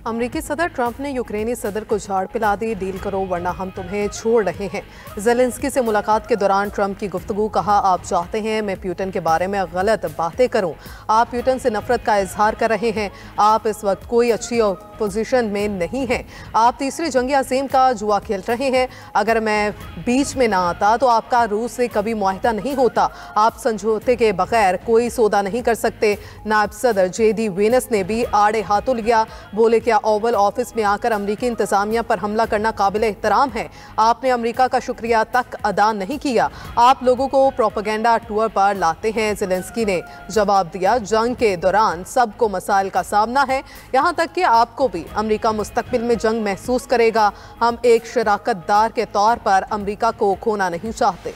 अमेरिकी सदर ट्रंप ने यूक्रेनी सदर को झाड़ पिला दी। डील करो वरना हम तुम्हें छोड़ रहे हैं। ज़ेलेंस्की से मुलाकात के दौरान ट्रंप की गुफ्तगू। कहा, आप चाहते हैं मैं पुतिन के बारे में गलत बातें करूं। आप पुतिन से नफरत का इजहार कर रहे हैं। आप इस वक्त कोई अच्छी पोजीशन में नहीं हैं। आप तीसरी जंग अज़ीम का जुआ खेल रहे हैं। अगर मैं बीच में ना आता तो आपका रूस से कभी मुआहिदा नहीं होता। आप समझौते के बगैर कोई सौदा नहीं कर सकते। नायब सदर JD वेनस ने भी आड़े हाथों लिया। बोले, क्या ओवल ऑफिस में आकर अमरीकी इंतजामिया पर हमला करना काबिल एहतराम है? आपने अमरीका का शुक्रिया तक अदा नहीं किया। आप लोगों को प्रोपेगेंडा टूर पर लाते हैं। ज़ेलेंस्की ने जवाब दिया, जंग के दौरान सबको मसाइल का सामना है, यहाँ तक कि आपको भी। अमरीका मुस्तकबिल में जंग महसूस करेगा। हम एक शराकतदार के तौर पर अमरीका को खोना नहीं चाहते।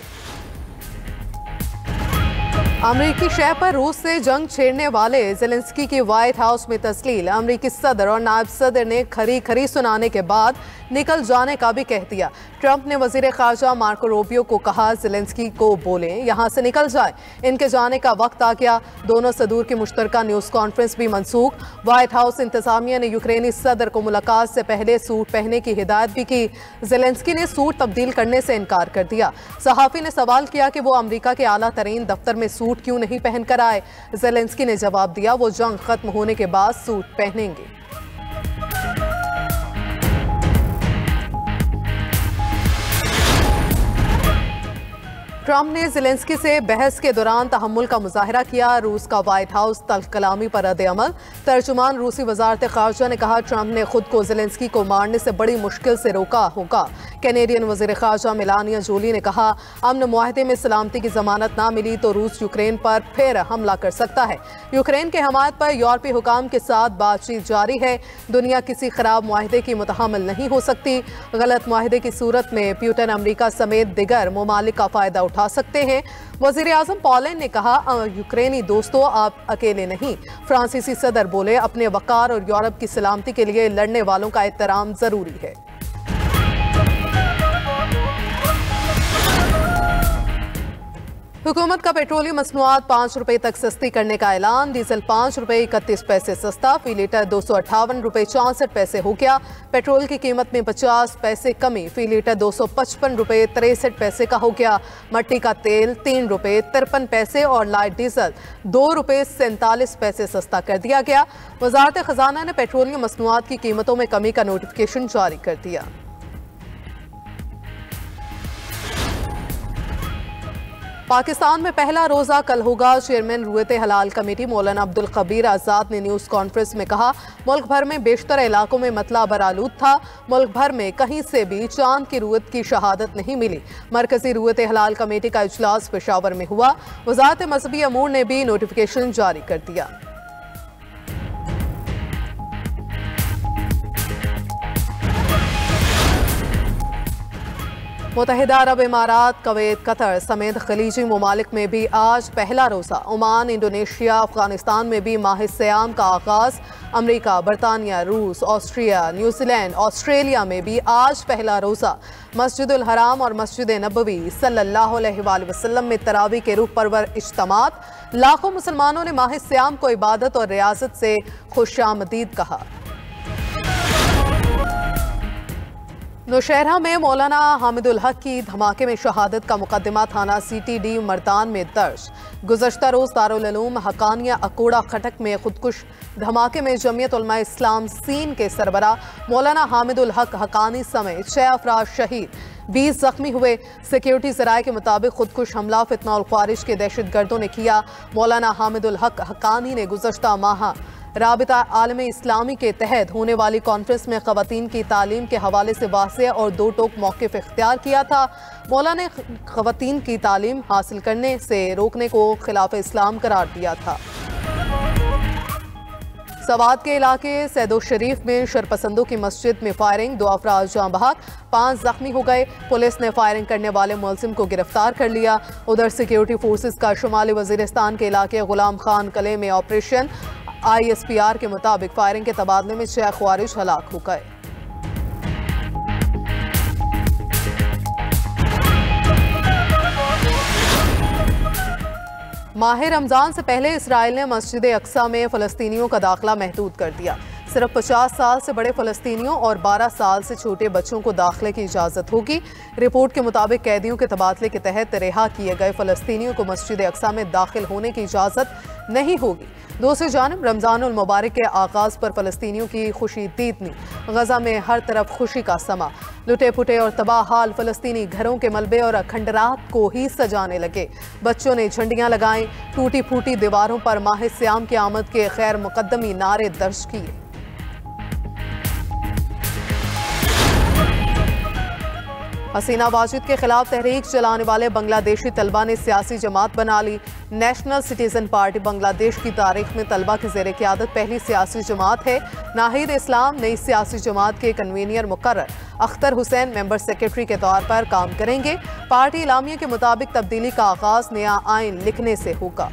अमरीकी शहर पर रूस से जंग छेड़ने वाले ज़ेलेंस्की की व्हाइट हाउस में तस्लील। अमरीकी सदर और नायब सदर ने खरी सुनाने के बाद निकल जाने का भी कह दिया। ट्रंप ने वजीर खारजा मार्को रूबियो को कहा, ज़ेलेंस्की को बोलें यहाँ से निकल जाए, इनके जाने का वक्त आ गया। दोनों सदूर की मुश्तरका न्यूज़ कॉन्फ्रेंस भी मनसूख। व्हाइट हाउस इंतजामिया ने यूक्रेनी सदर को मुलाकात से पहले सूट पहनने की हिदायत भी की। ज़ेलेंस्की ने सूट तब्दील करने से इनकार कर दिया। सहाफ़ी ने सवाल किया कि वो अमरीका के आला तरीन दफ्तर में सूट क्यों नहीं पहन कर आए। ज़ेलेंस्की ने जवाब दिया, वो जंग खत्म होने के बाद सूट पहनेंगे। ट्रंप ने ज़ेलेंस्की से बहस के दौरान तहम्मुल का मुजाहरा किया। रूस का व्हाइट हाउस तल्ख कलामी पर रद्द-ए-अमल। तर्जुमान रूसी वजारत खारजा ने कहा, ट्रंप ने खुद को ज़ेलेंस्की को मारने से बड़ी मुश्किल से रोका होगा। कैनेडियन वज़ीर खारजा मेलानिया जोली ने कहा, अमन मुआहदे में सलामती की जमानत ना मिली तो रूस यूक्रेन पर फिर हमला कर सकता है। यूक्रेन के हमायत पर यूरोपीय हुकाम के साथ बातचीत जारी है। दुनिया किसी खराब मुआहदे की मुतहम्मिल नहीं हो सकती। गलत मुआहदे की सूरत में पुतिन अमरीका समेत दिगर ममालिक का फायदा उठा सकते हैं। वज़ीर आज़म पोलैंड ने कहा, यूक्रेनी दोस्तों आप अकेले नहीं। फ्रांसीसी सदर बोले, अपने वकार और यूरोप की सलामती के लिए लड़ने वालों का एहतराम जरूरी है। हुकूमत का पेट्रोलियम मसनूआत 5 रुपए तक सस्ती करने का ऐलान। डीजल 5 रुपए 31 पैसे सस्ता, फी लीटर 258 रुपए 64 पैसे हो गया। पेट्रोल की कीमत में 50 पैसे कमी, फी लीटर 255 रुपए 63 पैसे का हो गया। मट्टी का तेल 3 रुपए 53 पैसे और लाइट डीजल 2 रुपए 47 पैसे सस्ता कर दिया गया। वजारत खजाना ने पेट्रोलियम मसनूआत की कीमतों में कमी का नोटिफिकेशन जारी कर दिया। पाकिस्तान में पहला रोजा कल होगा। चेयरमैन रुयत हलाल कमेटी मौलाना अब्दुल खबीर आज़ाद ने न्यूज़ कॉन्फ्रेंस में कहा, मुल्क भर में बेशतर इलाकों में मतला बरालूद था। मुल्क भर में कहीं से भी चांद की रुयत की शहादत नहीं मिली। मरकजी रुयत हलाल कमेटी का इजलास पेशावर में हुआ। वजारत मजहबी अमूर ने भी नोटिफिकेशन जारी कर दिया। मुत्तहिदा अरब इमारात, कवैत, कतर समेत खलीजी ममालिक में भी आज पहला रोज़ा। ओमान, इंडोनेशिया, अफगानिस्तान में भी माह सियाम का आगाज़। अमेरिका, बरतानिया, रूस, ऑस्ट्रिया, न्यूजीलैंड, ऑस्ट्रेलिया में भी आज पहला रोज़ा। मस्जिदुल हराम और मस्जिद नबवी सल्लल्लाहु अलैहि वसल्लम में तरावी के रूह परवर इज्तिमात। लाखों मुसलमानों ने माह सियाम को इबादत और रियाजत से खुशामदीद कहा। नौशहरा में मौलाना हामिदुल हक की धमाके में शहादत का मुकदमा थाना CTD मर्दान में दर्ज। गुज़श्ता रोज़ दारुल उलूम हकानिया अकोड़ा खटक में खुदकुश धमाके में जमीयत उलमा इस्लाम सीन के सरबरा मौलाना हामिदुल हक हकानी समेत 6 अफराद शहीद, 20 जख्मी हुए। सिक्योरिटी ज़राए के मुताबिक खुदकुश हमला फितना और ख्वारिश के दहशतगर्दों ने किया। मौलाना हामिदुल हक हकानी ने गुज़श्ता माह राबिता आलमी इस्लामी के तहत होने वाली कॉन्फ्रेंस में ख़वातीन की तालीम के हवाले से वाज़ेह और दो टोक मौक़िफ़ इख्तियार किया था। मौलाना ने ख़वातीन की तालीम हासिल करने से रोकने को खिलाफ इस्लाम करार दिया था। सवात के इलाके सैदो शरीफ में शरपसंदों की मस्जिद में फायरिंग, 2 अफराद जाँ बहक, 5 जख्मी हो गए। पुलिस ने फायरिंग करने वाले मुलजिम को गिरफ्तार कर लिया। उधर सिक्योरिटी फोर्सेस का शुमाली वजीरिस्तान के इलाके गुलाम खान कले में ऑपरेशन। ISPR के मुताबिक फायरिंग के तबादले में 6 ख्वारिश हलाक हो गए। माह रमजान से पहले इसराइल ने मस्जिद अक्सा में फ़लस्तीनियों का दाखिला महदूद कर दिया। सिर्फ 50 साल से बड़े फ़लस्तीनियों और 12 साल से छोटे बच्चों को दाखिले की इजाज़त होगी। रिपोर्ट के मुताबिक कैदियों के तबादले के तहत रिहा किए गए फ़लस्तीनियों को मस्जिद अक्सा में दाखिल होने की इजाज़त नहीं होगी। दूसरी जानिब रमज़ानुल मुबारक के आगाज़ पर फ़लस्तीनियों की खुशी तीतनी। गजा में हर तरफ खुशी का समा। लुटे पुटे और तबाह हाल फ़लस्तीनी घरों के मलबे और खंडरात को ही सजाने लगे। बच्चों ने झंडियाँ लगाईं, टूटी फूटी दीवारों पर माह सियाम की आमद के खैर मुकद्दमी नारे दर्ज किए। हसीना वाजिद के खिलाफ तहरीक चलाने वाले बांग्लादेशी तलबा ने सियासी जमात बना ली। नेशनल सिटीजन पार्टी बांग्लादेश की तारीख में तलबा की ज़ेर क़यादत पहली सियासी जमात है। नाहिद इस्लाम नई सियासी जमात के कन्वीनियर मुकर्रर। अख्तर हुसैन मेंबर सेक्रेटरी के तौर पर काम करेंगे। पार्टी इलामिया के मुताबिक तब्दीली का आगाज नया आइन लिखने से होगा।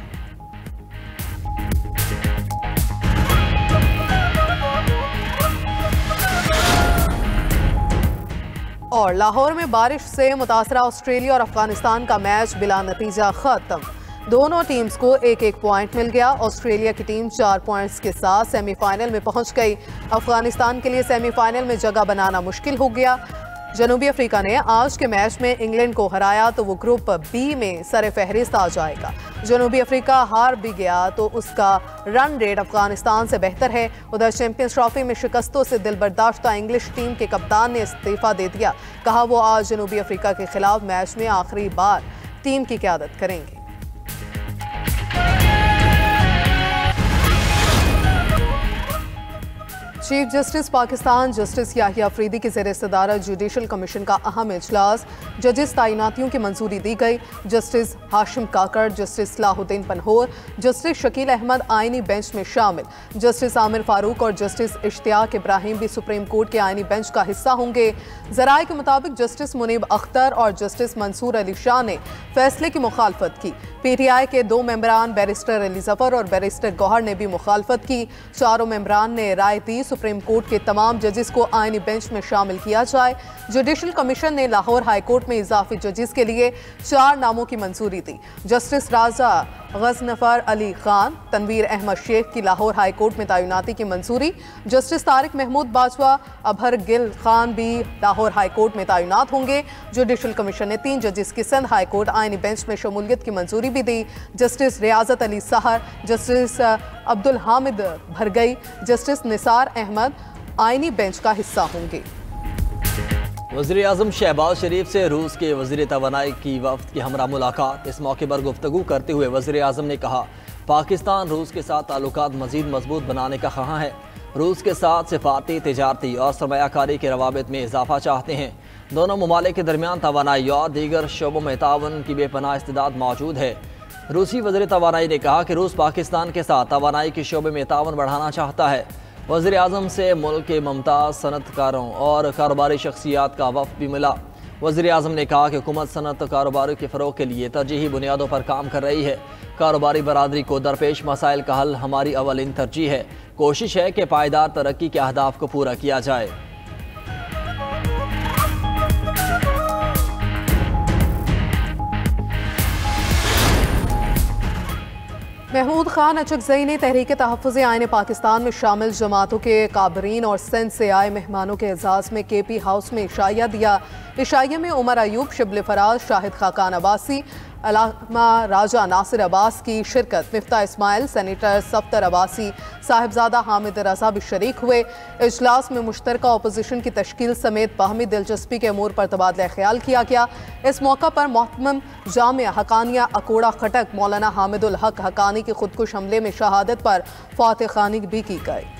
और लाहौर में बारिश से मुतासरा ऑस्ट्रेलिया और अफगानिस्तान का मैच बिला नतीजा खत्म। दोनों टीम्स को एक एक पॉइंट मिल गया। ऑस्ट्रेलिया की टीम 4 पॉइंट्स के साथ सेमीफाइनल में पहुंच गई। अफगानिस्तान के लिए सेमीफाइनल में जगह बनाना मुश्किल हो गया। जनूबी अफ्रीका ने आज के मैच में इंग्लैंड को हराया तो वो ग्रुप बी में सरे फहरिस्त आ जाएगा। जनूबी अफ्रीका हार भी गया तो उसका रन रेट अफगानिस्तान से बेहतर है। उधर चैंपियंस ट्रॉफी में शिकस्तों से दिलबर्दाश्ता इंग्लिश टीम के कप्तान ने इस्तीफा दे दिया। कहा वो आज जनूबी अफ्रीका के खिलाफ मैच में आखिरी बार टीम की क़यादत करेंगे। Chief justice Pakistan justice Yahya Afridi की ज़ेर सदारत जुडिशल कमीशन का अहम इजलास। जजिस तैनातियों की मंजूरी दी गई। जस्टिस हाशिम काकड़, जस्टिस सलाहुद्दीन पनहोर, जस्टिस शकील अहमद आइनी बेंच में शामिल। जस्टिस आमिर फारूक और जस्टिस इश्तियाक इब्राहिम भी सुप्रीम कोर्ट के आइनी बेंच का हिस्सा होंगे। ज़राए के मुताबिक जस्टिस मुनीब अख्तर और जस्टिस मंसूर अली शाह ने फैसले की मुखालफत की। PTI के 2 मेंबरान बैरिस्टर अली जफर और बैरिस्टर गौहर ने भी मुखालफत की। चारों मेंबरान ने राय दी सुप्रीम कोर्ट के तमाम जजेस को आइनी बेंच में शामिल किया जाए। जुडिशल कमीशन ने लाहौर हाई कोर्ट में इजाफी जजेस के लिए 4 नामों की मंजूरी दी। जस्टिस राजा गजनफर अली खान, तनवीर अहमद शेख की लाहौर हाई कोर्ट में तैनाती की मंजूरी। जस्टिस तारिक महमूद बाजवा, अबहर गिल खान भी लाहौर हाई कोर्ट में तैनात होंगे। जुडिशल कमीशन ने 3 जजेस की सिंध हाई कोर्ट आइनी बेंच में शमूलियत की मंजूरी भी दी। जस्टिस रियाजत अली सहर, जस्टिस अब्दुल हामिद भरगई, जस्टिस निसार अहमद आइनी बेंच का हिस्सा होंगे। वज़ीर आज़म शहबाज शरीफ से रूस के वज़ीर तवानाई की वफ़द की हमरा मुलाकात। इस मौके पर गुफ्तगू करते हुए वज़ीर आज़म ने कहा पाकिस्तान रूस के साथ ताल्लुकात मज़ीद मजबूत बनाने का ख़्वाह है। रूस के साथ सिफारती, तिजारती और सरमायाकारी के रवाबित में इजाफा चाहते हैं। दोनों ममालिक के दरमियान तवानाई और दीगर शोबों में तावन की बेपनाह इस्तेदाद मौजूद है। रूसी वज़ीर तवानाई ने कहा कि रूस पाकिस्तान के साथ तवानाई के शोबे में तावन बढ़ाना चाहता है। वज़ीर आज़म से मुल्क के मुमताज़ सनतकारों और कारोबारी शख्सियात का वफ़द भी मिला। वज़ीर आज़म ने कहा कि हुकूमत सनत कारोबार के फ़रोग़ के लिए तरजीही बुनियादों पर काम कर रही है। कारोबारी बरादरी को दरपेश मसाइल का हल हमारी अवलिन तरजीह है। कोशिश है कि पायदार तरक्की के अहदाफ को पूरा किया जाए। महमूद खान अचकज़ई ने तहरीक तहफ़्फ़ुज़ आइन पाकिस्तान में शामिल जमातों के काबरीन और सिंध से आए मेहमानों के एजाज़ में KP हाउस में इशाया दिया। इशाये में उमर अयूब, शिबल फराज, शाहिद खाकान अब्बासी, अलामा राजा नासिर अब्बास की शिरकत। मिफ्ता इस्माइल, सेनेटर सफ्तर अब्बासी, साहिबजादा हामिद रजा भी शरीक हुए। इजलास में मुश्तरका अपोजिशन की तश्कील समेत बाहमी दिलचस्पी के अमूर पर तबादला ख्याल किया गया। इस मौका पर मोहतमम जामिया हकानिया अकोड़ा खटक मौलाना हामिदुल हक हकानी की खुदकुश हमले में शहादत पर फातिह खानी भी की गई।